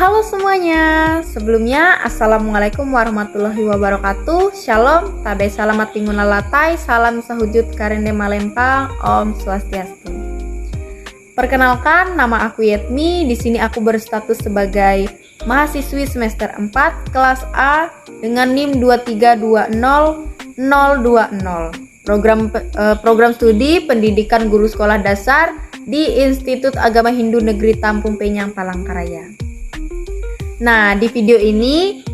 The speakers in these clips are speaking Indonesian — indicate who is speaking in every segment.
Speaker 1: Halo semuanya, sebelumnya Assalamualaikum warahmatullahi wabarakatuh. Shalom, tabe salamat tinggun lalatai, salam sahujud karende malempang, Om Swastiastu. Perkenalkan, nama aku Yetmi. Di sini aku berstatus sebagai mahasiswi semester 4 kelas A dengan NIM 2320020. Program studi pendidikan guru sekolah dasar di Institut Agama Hindu Negeri Tampung Penyang, Palangkaraya. Nah, di video ini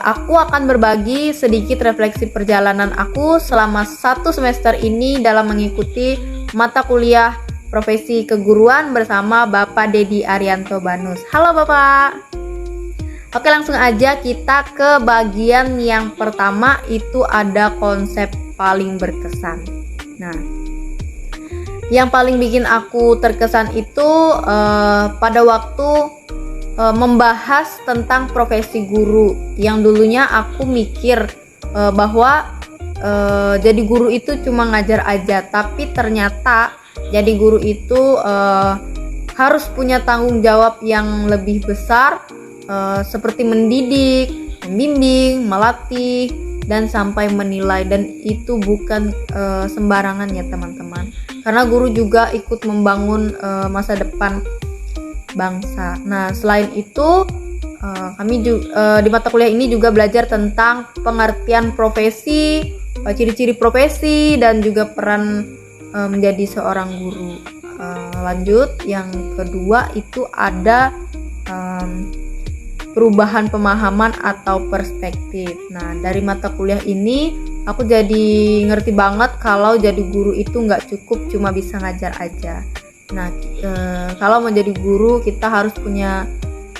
Speaker 1: aku akan berbagi sedikit refleksi perjalanan aku selama 1 semester ini dalam mengikuti mata kuliah profesi keguruan bersama Bapak Dedi Arianto Banus. Halo Bapak. Oke, langsung aja kita ke bagian yang pertama, itu ada konsep paling berkesan. Nah, yang paling bikin aku terkesan itu pada waktu membahas tentang profesi guru, yang dulunya aku mikir bahwa jadi guru itu cuma ngajar aja, tapi ternyata jadi guru itu harus punya tanggung jawab yang lebih besar, seperti mendidik, membimbing, melatih, dan sampai menilai. Dan itu bukan sembarangan ya teman-teman, karena guru juga ikut membangun masa depan bangsa. Nah, selain itu kami juga di mata kuliah ini juga belajar tentang pengertian profesi, ciri-ciri profesi, dan juga peran menjadi seorang guru. Lanjut, yang kedua itu ada perubahan pemahaman atau perspektif. Nah, dari mata kuliah ini aku jadi ngerti banget kalau jadi guru itu nggak cukup cuma bisa ngajar aja. Nah, kalau menjadi guru kita harus punya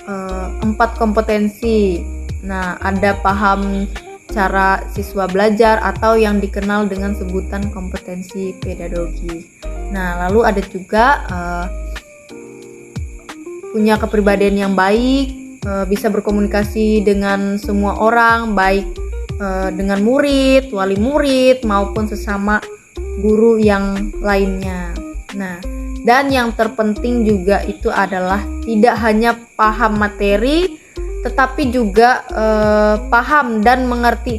Speaker 1: 4 kompetensi. Nah, ada paham cara siswa belajar atau yang dikenal dengan sebutan kompetensi pedagogi. Nah, lalu ada juga punya kepribadian yang baik, bisa berkomunikasi dengan semua orang, baik dengan murid, wali murid, maupun sesama guru yang lainnya. Nah, dan yang terpenting juga itu adalah tidak hanya paham materi, tetapi juga paham dan mengerti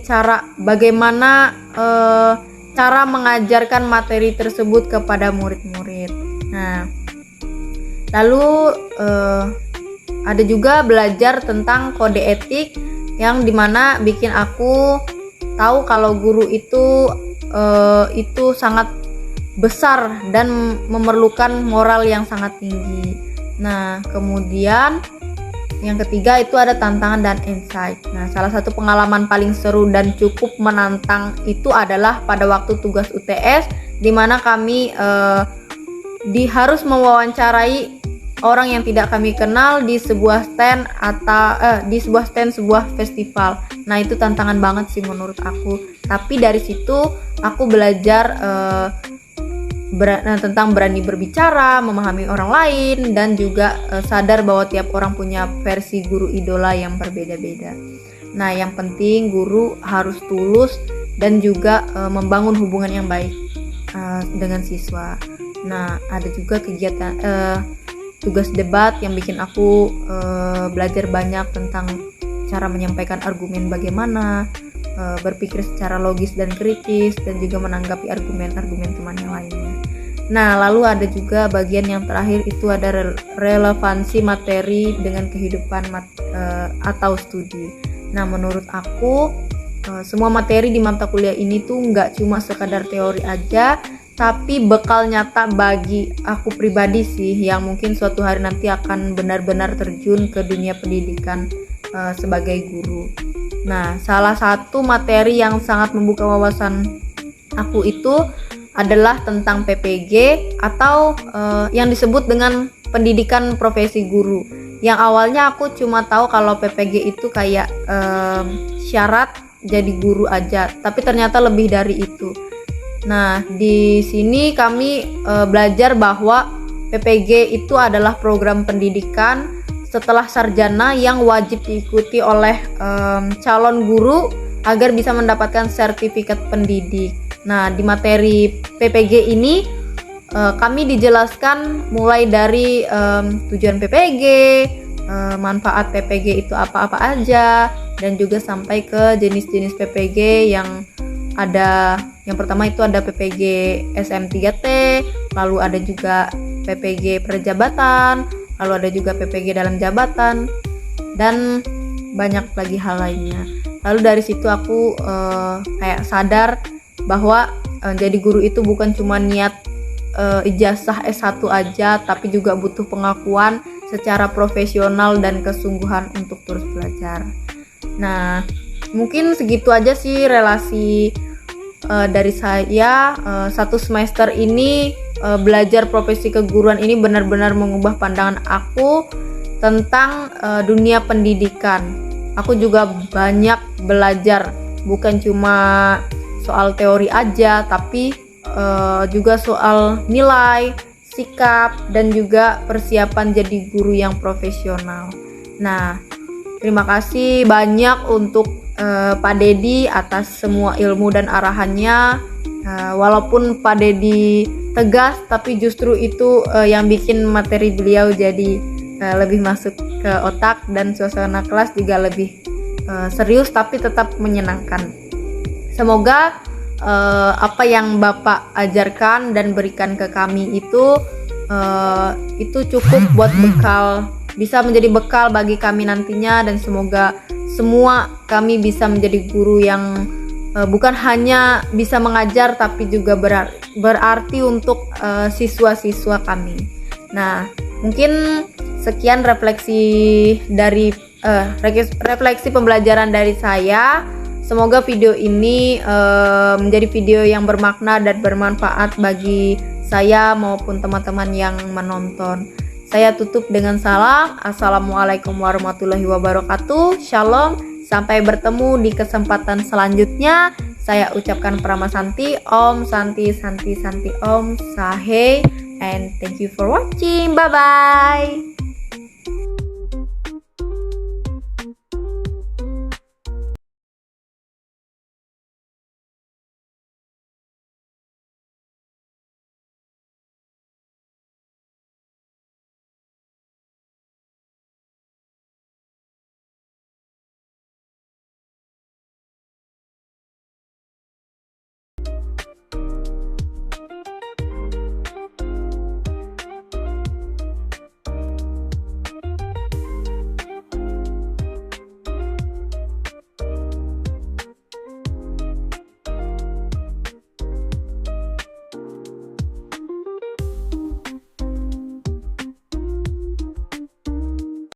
Speaker 1: bagaimana cara mengajarkan materi tersebut kepada murid-murid. Nah, lalu ada juga belajar tentang kode etik, yang dimana bikin aku tahu kalau guru itu sangat besar dan memerlukan moral yang sangat tinggi. Nah, kemudian yang ketiga itu ada tantangan dan insight. Nah, salah satu pengalaman paling seru dan cukup menantang itu adalah pada waktu tugas UTS, di mana kami harus mewawancarai orang yang tidak kami kenal di sebuah stand sebuah festival. Nah, itu tantangan banget sih menurut aku. Tapi dari situ aku belajar tentang berani berbicara, memahami orang lain, dan juga sadar bahwa tiap orang punya versi guru idola yang berbeda-beda. Nah, yang penting guru harus tulus dan juga membangun hubungan yang baik dengan siswa. Nah, ada juga kegiatan tugas debat yang bikin aku belajar banyak tentang cara menyampaikan argumen, bagaimana berpikir secara logis dan kritis, dan juga menanggapi argumen-argumen teman yang lainnya. Nah, lalu ada juga bagian yang terakhir, itu ada relevansi materi dengan kehidupan atau studi. Nah, menurut aku semua materi di mata kuliah ini tuh nggak cuma sekadar teori aja, tapi bekal nyata bagi aku pribadi sih, yang mungkin suatu hari nanti akan benar-benar terjun ke dunia pendidikan sebagai guru. Nah, salah satu materi yang sangat membuka wawasan aku itu adalah tentang PPG atau yang disebut dengan pendidikan profesi guru. Yang awalnya aku cuma tahu kalau PPG itu kayak syarat jadi guru aja, tapi ternyata lebih dari itu. Nah, di sini kami belajar bahwa PPG itu adalah program pendidikan setelah sarjana yang wajib diikuti oleh calon guru agar bisa mendapatkan sertifikat pendidik. Nah, di materi PPG ini kami dijelaskan mulai dari tujuan PPG, manfaat PPG itu apa-apa aja, dan juga sampai ke jenis-jenis PPG yang ada. Yang pertama itu ada PPG SM3T, lalu ada juga PPG perjabatan, lalu ada juga PPG dalam jabatan, dan banyak lagi hal lainnya. Lalu dari situ aku kayak sadar bahwa jadi guru itu bukan cuma niat ijazah S1 aja, tapi juga butuh pengakuan secara profesional dan kesungguhan untuk terus belajar. Nah, mungkin segitu aja sih relasi dari saya. Satu semester ini belajar profesi keguruan ini benar-benar mengubah pandangan aku tentang dunia pendidikan. Aku juga banyak belajar, bukan cuma soal teori aja, tapi juga soal nilai, sikap, dan juga persiapan jadi guru yang profesional. Nah, terima kasih banyak untuk Pak Dedi atas semua ilmu dan arahannya. Walaupun Pak Dedi tegas, tapi justru itu yang bikin materi beliau jadi lebih masuk ke otak, dan suasana kelas juga lebih serius tapi tetap menyenangkan. Semoga apa yang Bapak ajarkan dan berikan ke kami itu cukup buat bekal, bisa menjadi bekal bagi kami nantinya, dan semoga semua kami bisa menjadi guru yang bukan hanya bisa mengajar tapi juga berarti untuk siswa-siswa kami. Nah, mungkin sekian refleksi pembelajaran dari saya. Semoga video ini menjadi video yang bermakna dan bermanfaat bagi saya maupun teman-teman yang menonton. Saya tutup dengan salam. Assalamualaikum warahmatullahi wabarakatuh. Shalom. Sampai bertemu di kesempatan selanjutnya. Saya ucapkan Prama Santi. Om Santi Santi Santi Om Sahe. And thank you for watching. Bye bye.